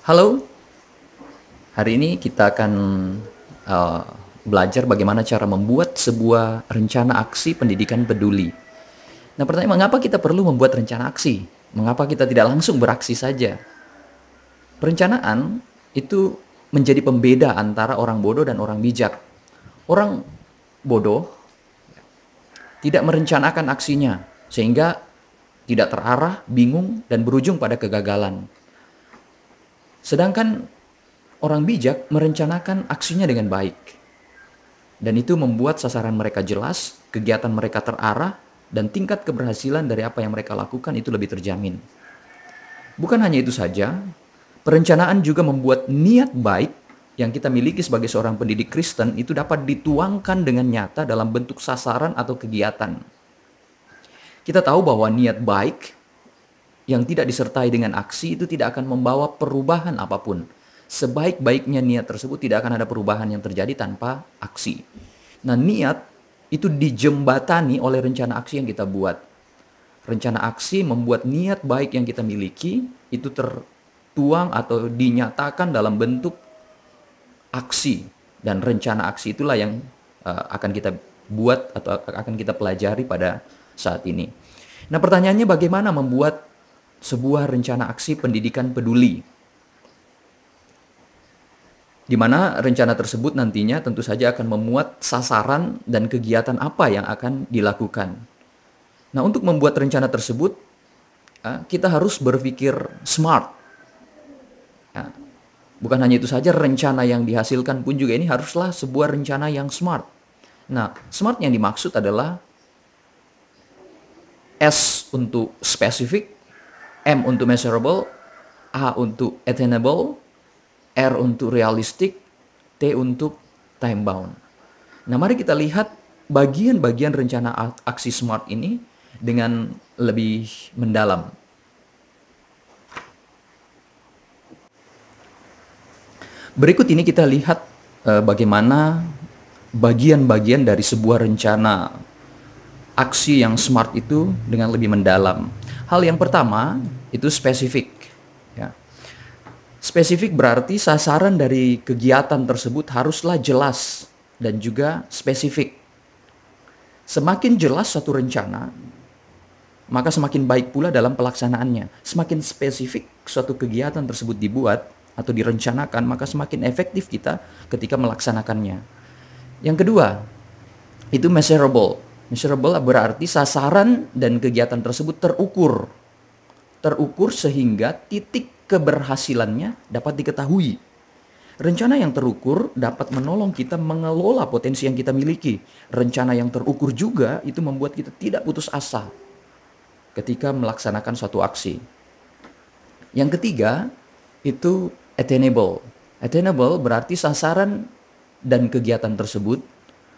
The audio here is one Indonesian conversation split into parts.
Halo, hari ini kita akan uh, belajar bagaimana cara membuat sebuah rencana aksi pendidikan peduli. Nah, pertanyaan, mengapa kita perlu membuat rencana aksi? Mengapa kita tidak langsung beraksi saja? Perencanaan itu menjadi pembeda antara orang bodoh dan orang bijak. Orang bodoh tidak merencanakan aksinya, sehingga tidak terarah, bingung, dan berujung pada kegagalan. Sedangkan orang bijak merencanakan aksinya dengan baik. Dan itu membuat sasaran mereka jelas, kegiatan mereka terarah, dan tingkat keberhasilan dari apa yang mereka lakukan itu lebih terjamin. Bukan hanya itu saja, perencanaan juga membuat niat baik yang kita miliki sebagai seorang pendidik Kristen itu dapat dituangkan dengan nyata dalam bentuk sasaran atau kegiatan. Kita tahu bahwa niat baik yang tidak disertai dengan aksi itu tidak akan membawa perubahan apapun. Sebaik-baiknya niat tersebut tidak akan ada perubahan yang terjadi tanpa aksi. Nah, niat itu dijembatani oleh rencana aksi yang kita buat. Rencana aksi membuat niat baik yang kita miliki itu tertuang atau dinyatakan dalam bentuk aksi. Dan rencana aksi itulah yang akan kita buat atau akan kita pelajari pada saat ini. Nah, pertanyaannya bagaimana membuat sebuah rencana aksi pendidikan peduli, di mana rencana tersebut nantinya tentu saja akan memuat sasaran dan kegiatan apa yang akan dilakukan. Nah, untuk membuat rencana tersebut, kita harus berpikir smart. Nah, bukan hanya itu saja, rencana yang dihasilkan pun juga ini haruslah sebuah rencana yang smart. Nah, smart yang dimaksud adalah S untuk specific, M untuk measurable, A untuk attainable, R untuk realistic, T untuk time bound. Nah, mari kita lihat bagian-bagian rencana aksi SMART ini dengan lebih mendalam. Berikut ini kita lihat bagaimana bagian-bagian dari sebuah rencana aksi yang SMART itu dengan lebih mendalam. Hal yang pertama itu spesifik. Ya. Spesifik berarti sasaran dari kegiatan tersebut haruslah jelas dan juga spesifik. Semakin jelas satu rencana, maka semakin baik pula dalam pelaksanaannya. Semakin spesifik suatu kegiatan tersebut dibuat atau direncanakan, maka semakin efektif kita ketika melaksanakannya. Yang kedua, itu measurable. Measurable berarti sasaran dan kegiatan tersebut terukur. Terukur sehingga titik keberhasilannya dapat diketahui. Rencana yang terukur dapat menolong kita mengelola potensi yang kita miliki. Rencana yang terukur juga itu membuat kita tidak putus asa ketika melaksanakan suatu aksi. Yang ketiga, itu attainable. Attainable berarti sasaran dan kegiatan tersebut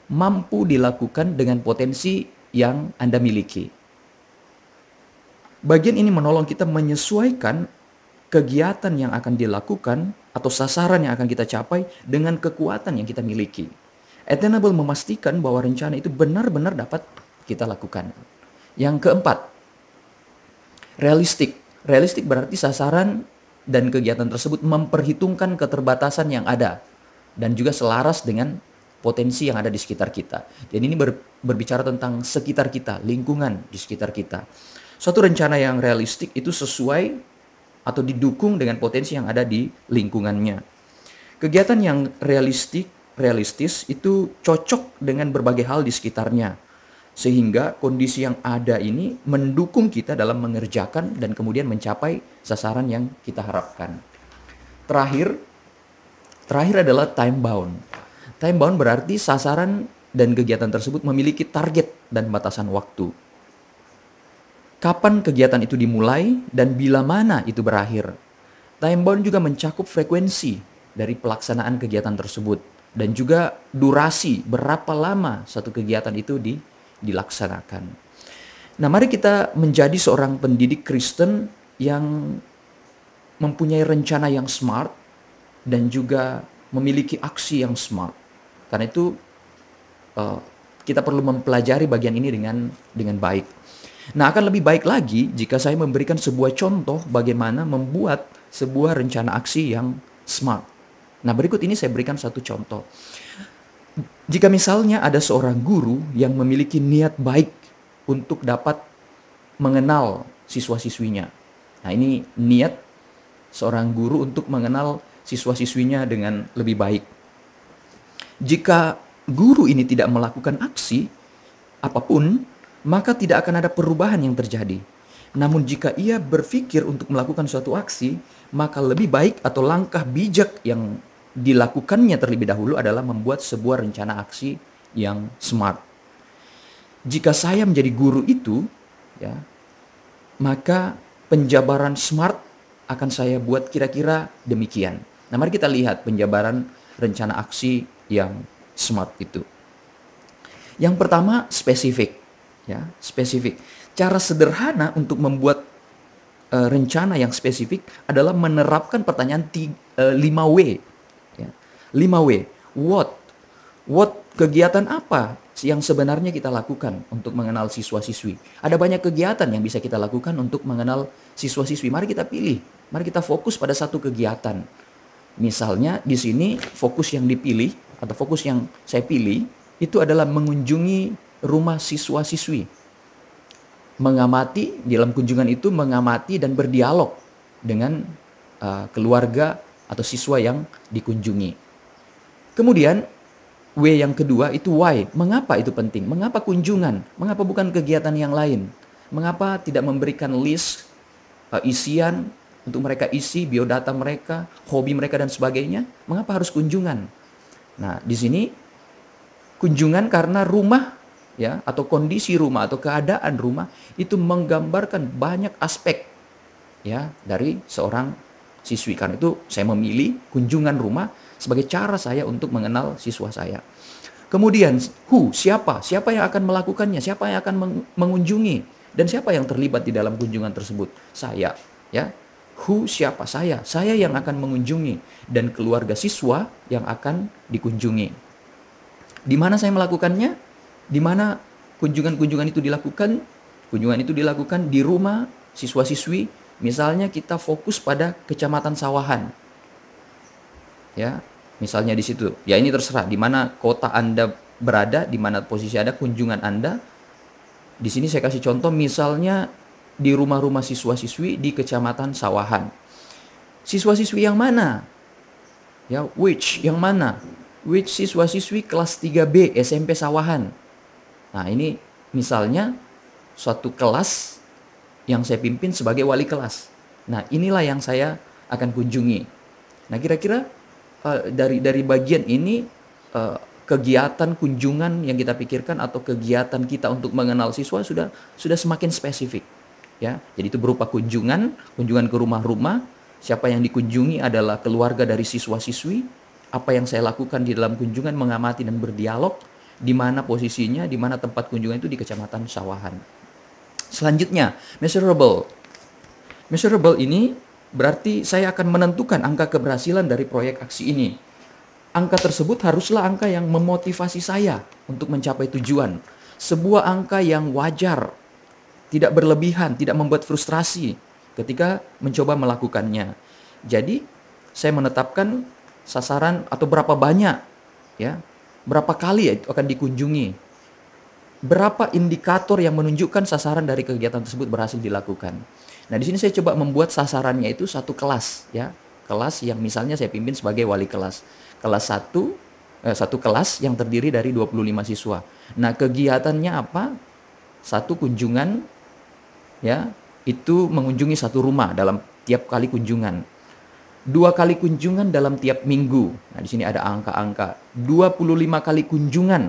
mampu dilakukan dengan potensi yang Anda miliki. Bagian ini menolong kita menyesuaikan kegiatan yang akan dilakukan atau sasaran yang akan kita capai dengan kekuatan yang kita miliki. Attainable memastikan bahwa rencana itu benar-benar dapat kita lakukan. Yang keempat, realistik. Realistik berarti sasaran dan kegiatan tersebut memperhitungkan keterbatasan yang ada dan juga selaras dengan potensi yang ada di sekitar kita. Dan ini berbicara tentang sekitar kita, lingkungan di sekitar kita. Suatu rencana yang realistik itu sesuai atau didukung dengan potensi yang ada di lingkungannya. Kegiatan yang realistis itu cocok dengan berbagai hal di sekitarnya. Sehingga kondisi yang ada ini mendukung kita dalam mengerjakan dan kemudian mencapai sasaran yang kita harapkan. Terakhir adalah time bound. Time bound berarti sasaran dan kegiatan tersebut memiliki target dan batasan waktu. Kapan kegiatan itu dimulai dan bila mana itu berakhir. Time bound juga mencakup frekuensi dari pelaksanaan kegiatan tersebut dan juga durasi berapa lama satu kegiatan itu dilaksanakan. Nah, mari kita menjadi seorang pendidik Kristen yang mempunyai rencana yang smart dan juga memiliki aksi yang smart. Karena itu kita perlu mempelajari bagian ini dengan baik. Nah, akan lebih baik lagi jika saya memberikan sebuah contoh bagaimana membuat sebuah rencana aksi yang smart. Nah, berikut ini saya berikan satu contoh. Jika misalnya ada seorang guru yang memiliki niat baik untuk dapat mengenal siswa-siswinya. Nah, ini niat seorang guru untuk mengenal siswa-siswinya dengan lebih baik. Jika guru ini tidak melakukan aksi apapun, maka tidak akan ada perubahan yang terjadi. Namun jika ia berpikir untuk melakukan suatu aksi, maka lebih baik atau langkah bijak yang dilakukannya terlebih dahulu adalah membuat sebuah rencana aksi yang smart. Jika saya menjadi guru itu, ya, maka penjabaran smart akan saya buat kira-kira demikian. Nah, mari kita lihat penjabaran rencana aksi yang smart itu. Yang pertama, spesifik. Ya, spesifik. Cara sederhana untuk membuat rencana yang spesifik adalah menerapkan pertanyaan 5W. Ya. 5W. What kegiatan apa yang sebenarnya kita lakukan untuk mengenal siswa-siswi? Ada banyak kegiatan yang bisa kita lakukan untuk mengenal siswa-siswi. Mari kita pilih. Mari kita fokus pada satu kegiatan. Misalnya di sini fokus yang dipilih atau fokus yang saya pilih itu adalah mengunjungi rumah siswa-siswi. Mengamati, di dalam kunjungan itu mengamati dan berdialog dengan keluarga atau siswa yang dikunjungi. Kemudian W yang kedua itu why. Mengapa itu penting? Mengapa kunjungan? Mengapa bukan kegiatan yang lain? Mengapa tidak memberikan list isian untuk mereka isi biodata mereka, hobi mereka dan sebagainya? Mengapa harus kunjungan? Nah, di sini kunjungan karena rumah, ya, atau kondisi rumah atau keadaan rumah itu menggambarkan banyak aspek, ya, dari seorang siswi. Karena itu saya memilih kunjungan rumah sebagai cara saya untuk mengenal siswa saya. Kemudian who, siapa yang akan melakukannya, siapa yang akan mengunjungi, dan siapa yang terlibat di dalam kunjungan tersebut? Saya, ya. Who, siapa? Saya yang akan mengunjungi, dan keluarga siswa yang akan dikunjungi. Di mana saya melakukannya? Di mana kunjungan-kunjungan itu dilakukan? Kunjungan itu dilakukan di rumah siswa-siswi. Misalnya kita fokus pada Kecamatan Sawahan. Ya, misalnya di situ. Ya, ini terserah di mana kota Anda berada, di mana posisi Anda, kunjungan Anda. Di sini saya kasih contoh misalnya di rumah-rumah siswa-siswi di Kecamatan Sawahan. Siswa-siswi yang mana? Ya, which yang mana? Which siswa-siswi kelas 3B SMP Sawahan. Nah, ini misalnya suatu kelas yang saya pimpin sebagai wali kelas. Nah, inilah yang saya akan kunjungi. Nah, kira-kira dari bagian ini kegiatan kunjungan yang kita pikirkan atau kegiatan kita untuk mengenal siswa sudah semakin spesifik. Ya, jadi itu berupa kunjungan ke rumah-rumah. Siapa yang dikunjungi adalah keluarga dari siswa-siswi. Apa yang saya lakukan di dalam kunjungan, mengamati dan berdialog. Di mana posisinya, di mana tempat kunjungan itu di Kecamatan Sawahan. Selanjutnya, measurable. Measurable ini berarti saya akan menentukan angka keberhasilan dari proyek aksi ini. Angka tersebut haruslah angka yang memotivasi saya untuk mencapai tujuan. Sebuah angka yang wajar, tidak berlebihan, tidak membuat frustrasi ketika mencoba melakukannya. Jadi, saya menetapkan sasaran atau berapa banyak, ya, berapa kali itu akan dikunjungi. Berapa indikator yang menunjukkan sasaran dari kegiatan tersebut berhasil dilakukan. Nah, di sini saya coba membuat sasarannya itu satu kelas, ya. Kelas yang misalnya saya pimpin sebagai wali kelas. Satu kelas yang terdiri dari 25 siswa. Nah, kegiatannya apa? Satu kunjungan, ya, itu mengunjungi satu rumah dalam tiap kali kunjungan. 2 kali kunjungan dalam tiap minggu. Nah, di sini ada angka-angka. 25 kali kunjungan.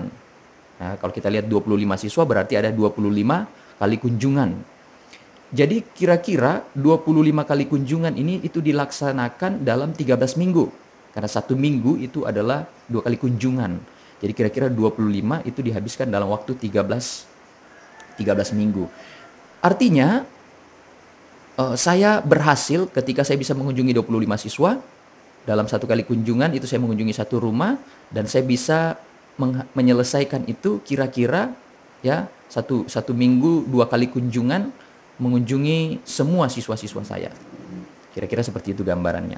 Nah, kalau kita lihat 25 siswa berarti ada 25 kali kunjungan. Jadi kira-kira 25 kali kunjungan ini itu dilaksanakan dalam 13 minggu. Karena satu minggu itu adalah 2 kali kunjungan. Jadi kira-kira 25 itu dihabiskan dalam waktu 13 minggu. Artinya saya berhasil ketika saya bisa mengunjungi 25 siswa. Dalam satu kali kunjungan itu saya mengunjungi satu rumah. Dan saya bisa menyelesaikan itu kira-kira, ya, Satu minggu 2 kali kunjungan, mengunjungi semua siswa-siswa saya. Kira-kira seperti itu gambarannya.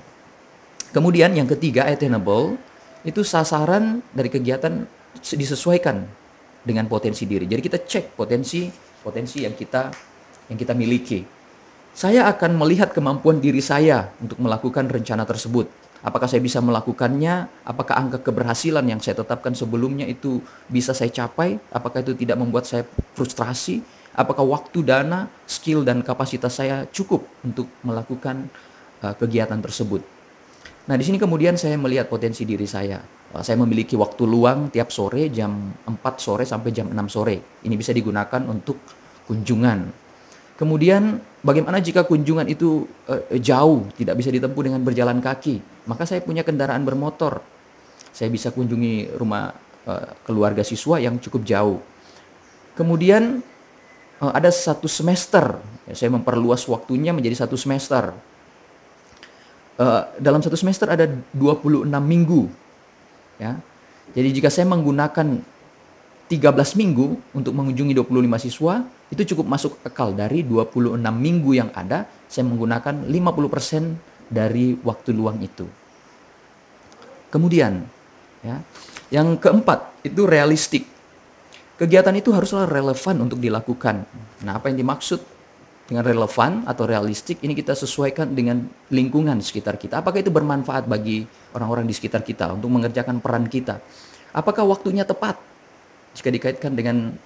Kemudian yang ketiga, attainable, itu sasaran dari kegiatan disesuaikan dengan potensi diri. Jadi kita cek potensi yang kita miliki. Saya akan melihat kemampuan diri saya untuk melakukan rencana tersebut. Apakah saya bisa melakukannya? Apakah angka keberhasilan yang saya tetapkan sebelumnya itu bisa saya capai? Apakah itu tidak membuat saya frustrasi? Apakah waktu, dana, skill, dan kapasitas saya cukup untuk melakukan kegiatan tersebut? Nah, di sini kemudian saya melihat potensi diri saya. Saya memiliki waktu luang tiap sore jam 4 sore sampai jam 6 sore. Ini bisa digunakan untuk kunjungan. Kemudian bagaimana jika kunjungan itu jauh, tidak bisa ditempuh dengan berjalan kaki? Maka saya punya kendaraan bermotor. Saya bisa kunjungi rumah keluarga siswa yang cukup jauh. Kemudian ada 1 semester, saya memperluas waktunya menjadi 1 semester. Dalam 1 semester ada 26 minggu. Ya. Jadi jika saya menggunakan 13 minggu untuk mengunjungi 25 siswa, itu cukup masuk akal. Dari 26 minggu yang ada, saya menggunakan 50% dari waktu luang itu. Kemudian, ya, yang keempat, itu realistik. Kegiatan itu haruslah relevan untuk dilakukan. Nah, apa yang dimaksud dengan relevan atau realistik? Ini kita sesuaikan dengan lingkungan sekitar kita. Apakah itu bermanfaat bagi orang-orang di sekitar kita untuk mengerjakan peran kita? Apakah waktunya tepat jika dikaitkan dengan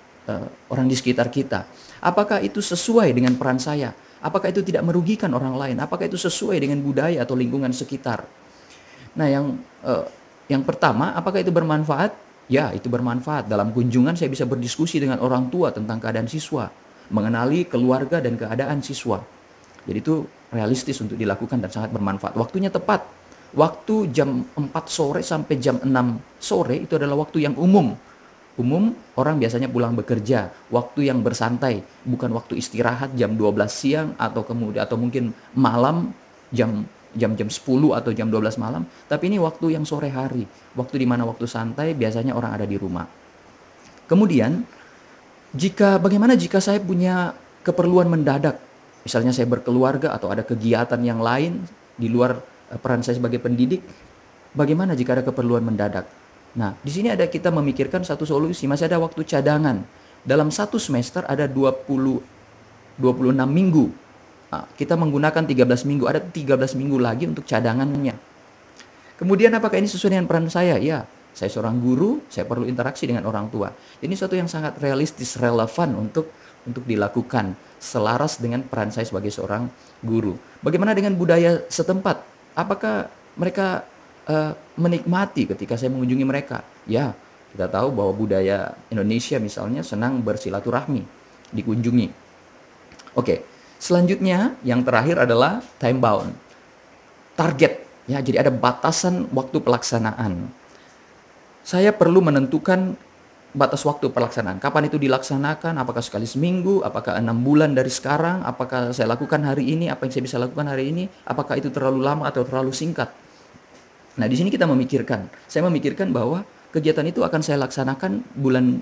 orang di sekitar kita? Apakah itu sesuai dengan peran saya? Apakah itu tidak merugikan orang lain? Apakah itu sesuai dengan budaya atau lingkungan sekitar? Nah, yang pertama, apakah itu bermanfaat? Ya, itu bermanfaat. Dalam kunjungan saya bisa berdiskusi dengan orang tua tentang keadaan siswa, mengenali keluarga dan keadaan siswa. Jadi itu realistis untuk dilakukan dan sangat bermanfaat. Waktunya tepat. Waktu jam 4 sore sampai jam 6 sore itu adalah waktu yang umum. Orang biasanya pulang bekerja, waktu yang bersantai, bukan waktu istirahat jam 12 siang atau mungkin malam jam 10 atau jam 12 malam, tapi ini waktu yang sore hari, waktu di mana waktu santai biasanya orang ada di rumah. Kemudian, bagaimana jika saya punya keperluan mendadak, misalnya saya berkeluarga atau ada kegiatan yang lain di luar peran saya sebagai pendidik, bagaimana jika ada keperluan mendadak? Nah, di sini kita memikirkan satu solusi, masih ada waktu cadangan. Dalam 1 semester ada 26 minggu. Nah, kita menggunakan 13 minggu, ada 13 minggu lagi untuk cadangannya. Kemudian apakah ini sesuai dengan peran saya? Ya, saya seorang guru, saya perlu interaksi dengan orang tua. Ini suatu yang sangat realistis, relevan untuk dilakukan, selaras dengan peran saya sebagai seorang guru. Bagaimana dengan budaya setempat? Apakah mereka menikmati ketika saya mengunjungi mereka? Ya, kita tahu bahwa budaya Indonesia misalnya senang bersilaturahmi, dikunjungi. Oke, selanjutnya yang terakhir adalah time bound, target. Ya, jadi ada batasan waktu pelaksanaan. Saya perlu menentukan batas waktu pelaksanaan. Kapan itu dilaksanakan? Apakah sekali seminggu? Apakah 6 bulan dari sekarang? Apakah saya lakukan hari ini? Apa yang saya bisa lakukan hari ini? Apakah itu terlalu lama atau terlalu singkat? Nah, di sini saya memikirkan bahwa kegiatan itu akan saya laksanakan bulan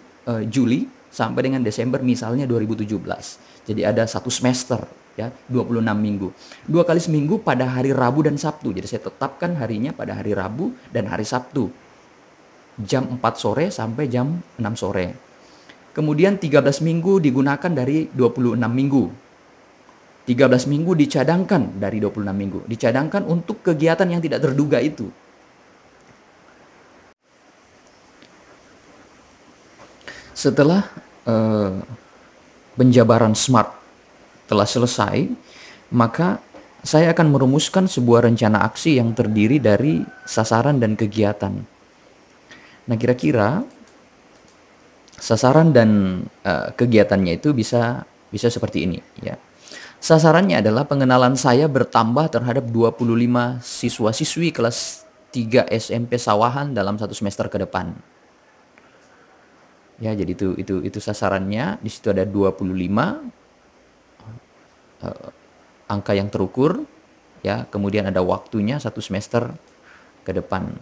Juli sampai dengan Desember misalnya 2017. Jadi ada 1 semester, ya, 26 minggu. 2 kali seminggu pada hari Rabu dan Sabtu. Jadi saya tetapkan harinya pada hari Rabu dan hari Sabtu. Jam 4 sore sampai jam 6 sore. Kemudian 13 minggu digunakan dari 26 minggu. 13 minggu dicadangkan dari 26 minggu. Dicadangkan untuk kegiatan yang tidak terduga itu. Setelah penjabaran SMART telah selesai, maka saya akan merumuskan sebuah rencana aksi yang terdiri dari sasaran dan kegiatan. Nah, kira-kira sasaran dan kegiatannya itu bisa seperti ini, ya. Sasarannya adalah pengenalan saya bertambah terhadap 25 siswa-siswi kelas 3 SMP Sawahan dalam 1 semester ke depan. Ya, jadi itu sasarannya. Di situ ada 25 angka yang terukur, ya. Kemudian ada waktunya 1 semester ke depan.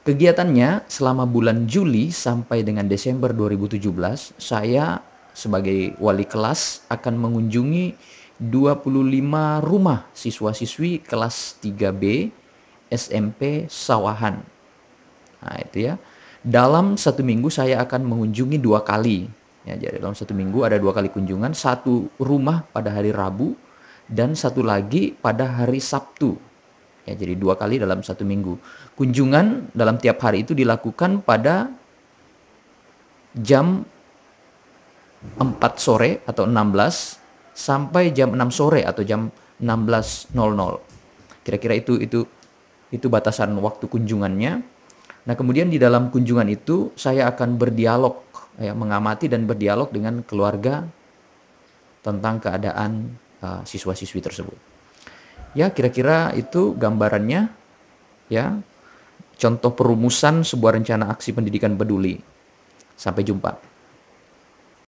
Kegiatannya selama bulan Juli sampai dengan Desember 2017, saya sebagai wali kelas akan mengunjungi 25 rumah siswa-siswi kelas 3B SMP Sawahan. Nah, itu ya. Dalam satu minggu saya akan mengunjungi 2 kali. Ya, jadi dalam satu minggu ada 2 kali kunjungan, satu rumah pada hari Rabu dan satu lagi pada hari Sabtu. Ya, jadi 2 kali dalam satu minggu. Kunjungan dalam tiap hari itu dilakukan pada jam 4 sore atau 16 sampai jam 6 sore atau jam 16.00. Kira-kira itu batasan waktu kunjungannya. Nah, kemudian di dalam kunjungan itu saya akan berdialog, ya, mengamati dan berdialog dengan keluarga tentang keadaan siswa-siswi tersebut. Ya, kira-kira itu gambarannya, ya. Contoh perumusan sebuah rencana aksi pendidikan peduli. Sampai jumpa.